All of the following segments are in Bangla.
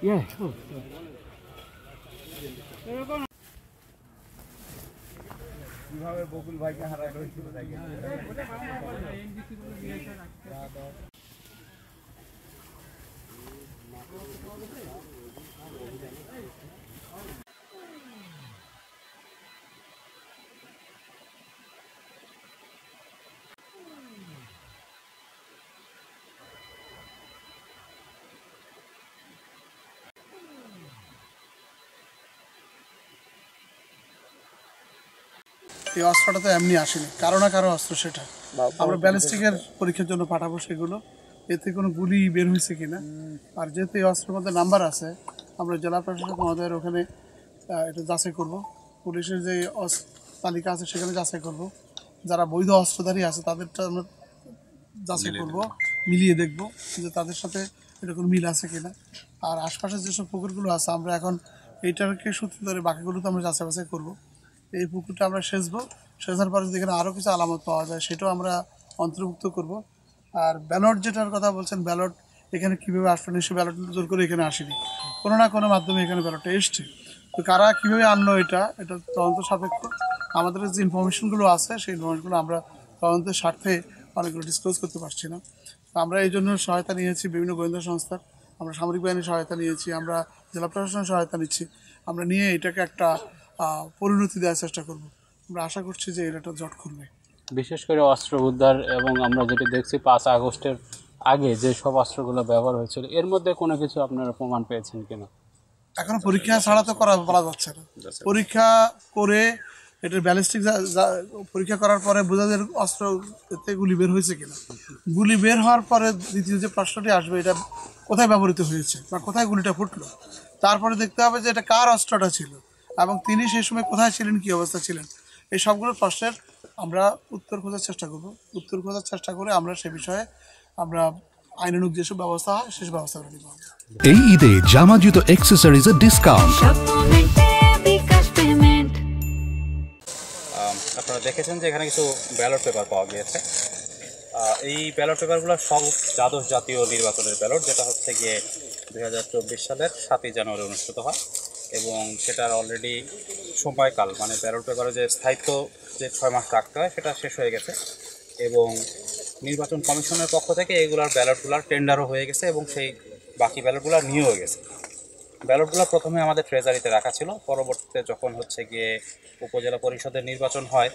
Yeah, sure. কিভাবে বকুল ভাইকে হারাই হয়েছিল এই অস্ত্রটা তো এমনি আসেনি, কারো না কারো অস্ত্র সেটা। আমরা ব্যালিস্টিকের পরীক্ষার জন্য পাঠাবো সেগুলো, এতে কোনো গুলি বের হয়েছে কিনা। আর যেহেতু এই অস্ত্রের মধ্যে নাম্বার আছে, আমরা জেলা প্রশাসক মহোদয়ের ওখানে এটা যাচাই করব। পুলিশের যে তালিকা আছে সেখানে যাচাই করব। যারা বৈধ অস্ত্রধারী আছে তাদেরটা আমরা যাচাই করব, মিলিয়ে দেখব যে তাদের সাথে এটা কোনো মিল আছে কিনা। আর আশপাশের যেসব পুকুরগুলো আছে আমরা এখন এইটাকে সূত্র ধরে বাকিগুলো তো আমরা যাচাই বাছাই করবো। এই পুকুরটা আমরা সেচার পরে যদি এখানে আরও কিছু আলামত পাওয়া যায় সেটাও আমরা অন্তর্ভুক্ত করব। আর ব্যালট যেটার কথা বলছেন, ব্যালট এখানে কীভাবে আসলো, নিশ্চয়ই ব্যালট জোর করে এখানে আসেনি, কোনো না কোনো মাধ্যমে এখানে ব্যালটটা এসছে। তো কারা কীভাবে আনলো এটা তদন্ত সাপেক্ষ। আমাদের যে ইনফরমেশনগুলো আছে সেই ইনফরমেশনগুলো আমরা তদন্তের স্বার্থে অনেকগুলো ডিসক্লোজ করতে পারছি না। তো আমরা এই জন্য সহায়তা নিয়েছি বিভিন্ন গোয়েন্দা সংস্থার, আমরা সামরিক বাহিনীর সহায়তা নিয়েছি, আমরা জেলা প্রশাসনের সহায়তা নিচ্ছি। আমরা নিয়ে এটাকে একটা পরিণতি দেওয়ার চেষ্টা করব। আমরা আশা করছি যে এটা জট খুলবে। বিশেষ করে অস্ত্র উদ্ধার এবং আমরা যেটা দেখছি 5 আগস্টের আগে যে সব অস্ত্রগুলো ব্যবহার হয়েছিল, এর মধ্যে কোনো কিছু আপনারা প্রমাণ পেয়েছেন কিনা? এখন পরীক্ষা ছাড়া তো বলা যাচ্ছে না। পরীক্ষা করে এটার ব্যালিস্টিক পরীক্ষা করার পরে বোঝা যায় অস্ত্র এতে গুলি বের হয়েছে কিনা। গুলি বের হওয়ার পরে দ্বিতীয় যে প্রশ্নটি আসবে, এটা কোথায় ব্যবহৃত হয়েছে বা কোথায় গুলিটা ফুটলো, তারপরে দেখতে হবে যে এটা কার অস্ত্রটা ছিল এবং তিনি সেই সময় কোথায় ছিলেন, কী অবস্থা ছিলেন। এই সবগুলো প্রশ্নের আমরা উত্তর খোঁজার চেষ্টা করব। উত্তর খোঁজার চেষ্টা করে আমরা সে বিষয়ে আমরা আইনানুগ যেসব ব্যবস্থা হয় সেসব ব্যবস্থা করে নিব। এই ঈদে জামা জুতো অ্যাক্সেসরিজের ডিসকাউন্ট। আপনারা দেখেছেন যে এখানে কিছু ব্যালট পেপার পাওয়া গিয়েছে। এই ব্যালট পেপারগুলো সব দ্বাদশ জাতীয় নির্বাচনের ব্যালট, যেটা হচ্ছে গিয়ে 2024 সালের 7ই জানুয়ারি অনুষ্ঠিত হয় এবং সেটার অলরেডি সময়কাল, মানে ব্যালট পেপারের যে স্থায়িত্ব যে 6 মাস রাখতে হয় সেটা শেষ হয়ে গেছে এবং নির্বাচন কমিশনের পক্ষ থেকে এইগুলার ব্যালটগুলার টেন্ডারও হয়ে গেছে এবং সেই বাকি ব্যালটগুলো নিয়েও গেছে। ব্যালটগুলো প্রথমে আমাদের ট্রেজারিতে রাখা ছিল, পরবর্তীতে যখন হচ্ছে গিয়ে উপজেলা পরিষদের নির্বাচন হয়,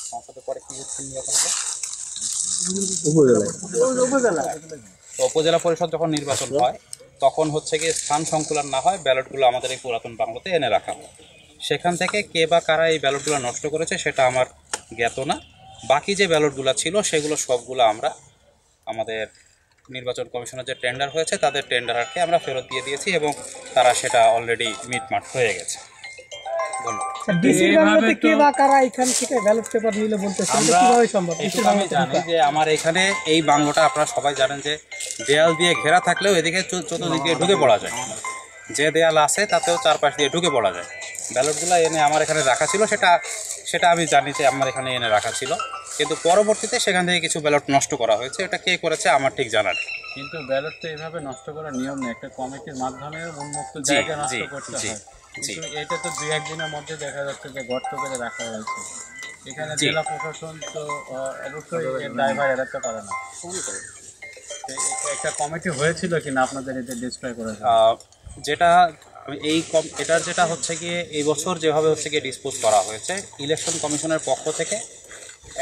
সংসদের পরে কি উপজেলা পরিষদ যখন নির্বাচন হয় তখন হচ্ছে গিয়ে স্থান সংকুলন না হয়, ব্যালটগুলো আমাদের এই পুরাতন বাংলাতে এনে রাখা হয়। সেখান থেকে কে বা কারা এই ব্যালটগুলো নষ্ট করেছে সেটা আমার জ্ঞাত না। বাকি যে ব্যালটগুলো ছিল সেগুলো সবগুলো আমরা আমাদের নির্বাচন কমিশনের যে টেন্ডার হয়েছে তাদের টেন্ডারকে আমরা ফেরত দিয়ে দিয়েছি এবং তারা সেটা অলরেডি মিটমাট হয়ে গেছে। আমি জানি যে আমার এখানে এই বাংলোটা আপনারা সবাই জানেন যে দেয়াল দিয়ে ঘেরা থাকলেও এদিকে চতুর্দিকে ঢুকে পড়া যায়, যে দেয়াল আছে তাতেও চারপাশ দিয়ে ঢুকে পড়া যায়। ব্যালটগুলো এনে আমার এখানে রাখা ছিল, সেটা আমি জানি যে আমার এখানে এনে রাখা ছিল, কিন্তু পরবর্তীতে সেখান থেকে কিছু ব্যালট নষ্ট করা হয়েছে। এটা কে করেছে আমার ঠিক জানা নেই। কিন্তু ব্যালট তো এইভাবে নষ্ট করার নিয়ম নেই, একটা কমিটির মাধ্যমে উন্মুক্ত জায়গা নষ্ট করতে হয়। কিন্তু এটা তো 2-1 দিনের মধ্যে দেখা যাচ্ছে যে গর্ত করে রাখা হয়েছে। এখানে জেলা প্রশাসন তো অবশ্যই এর দায়ভার এড়াতে পারে না। একটা কমিটি হয়েছিল কিনা আপনাদের এটা ডিসপ্লে করে? যেটা এটার যেটা হচ্ছে গিয়ে এই বছর যেভাবে হচ্ছে গিয়ে ডিসপোজ করা হয়েছে, ইলেকশন কমিশনের পক্ষ থেকে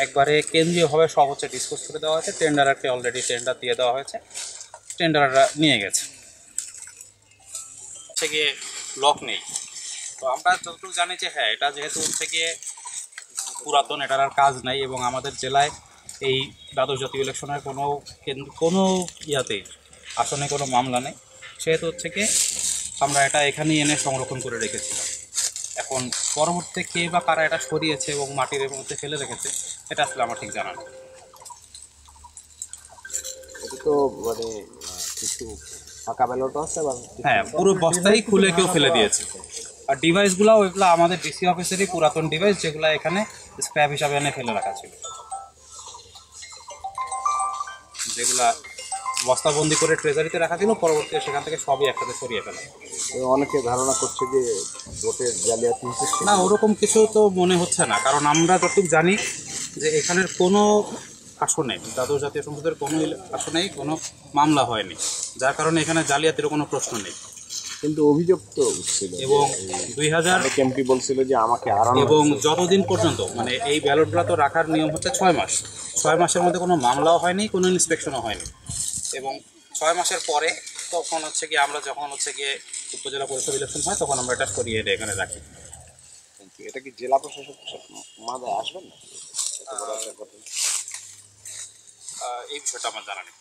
একবারে কেন্দ্রীয়ভাবে সব হচ্ছে ডিসপোজ করে দেওয়া হয়েছে। টেন্ডারকে অলরেডি টেন্ডার দিয়ে দেওয়া হয়েছে, টেন্ডাররা নিয়ে গেছে। হচ্ছে গিয়ে লক নেই, তো আমরা যতটুকু জানি যে হ্যাঁ এটা যেহেতু হচ্ছে গিয়ে পুরাতন, এটার আর কাজ নাই এবং আমাদের জেলায় এই দ্বাদশ জাতীয় ইলেকশনের কোনো ইয়াতে আসনে কোনো মামলা নেই, সেহেতু হচ্ছে গিয়ে আমরা এটা এখানেই এনে সংরক্ষণ করে রেখেছিলাম। এখন পরবর্তীতে কে বা কারা এটা সরিয়েছে এবং মাটির মধ্যে ফেলে রেখেছে এটা আসলে আমার ঠিক জানা নেই। এটা তো মানে কিছু ফাঁকা ব্যালট আছে, হ্যাঁ পুরো বস্তাই খুলে কেউ ফেলে দিয়েছে। আর ডিভাইসগুলো ওইগুলো আমাদের ডিসি অফিসেরই পুরাতন ডিভাইস, যেগুলো এখানে স্ক্র্যাপ হিসাবে এনে ফেলে রাখা ছিল। যেগুলা বস্তাবন্দি করে ট্রেজারিতে রাখা ছিল, পরবর্তীতে সেখান থেকে সবই একসাথে সরিয়ে ফেলা। অনেকে ধারণা করছে যে ভোটের জালিয়াতি হচ্ছে। না, ওরকম কিছু তো মনে হচ্ছে না, কারণ আমরা যতটুকু জানি যে এখানের কোনো আসনে, দ্বাদশ জাতীয় সংসদের কোনো আসনেই কোনো মামলা হয়নি, যার কারণে এখানে জালিয়াতির কোনো প্রশ্ন নেই। কিন্তু অভিযোগ তো উঠছিল এবং 2000 এমপি বলছিল যে আমাকে হারানো এবং যতদিন পর্যন্ত মানে এই ব্যালটগুলো তো রাখার নিয়ম হচ্ছে 6 মাস। 6 মাসের মধ্যে কোনো মামলাও হয়নি, কোনো ইন্সপেকশনও হয়নি। এবং 6 মাসের পরে তখন হচ্ছে কি আমরা যখন হচ্ছে গিয়ে উপজেলা পরিষদ ইলেকশন হয়, তখন আমরা এটা সরিয়ে এনে এখানে রাখি। এটা কি জেলা প্রশাসক মাথায় আসবেন না? এই বিষয়টা আমার জানা নেই।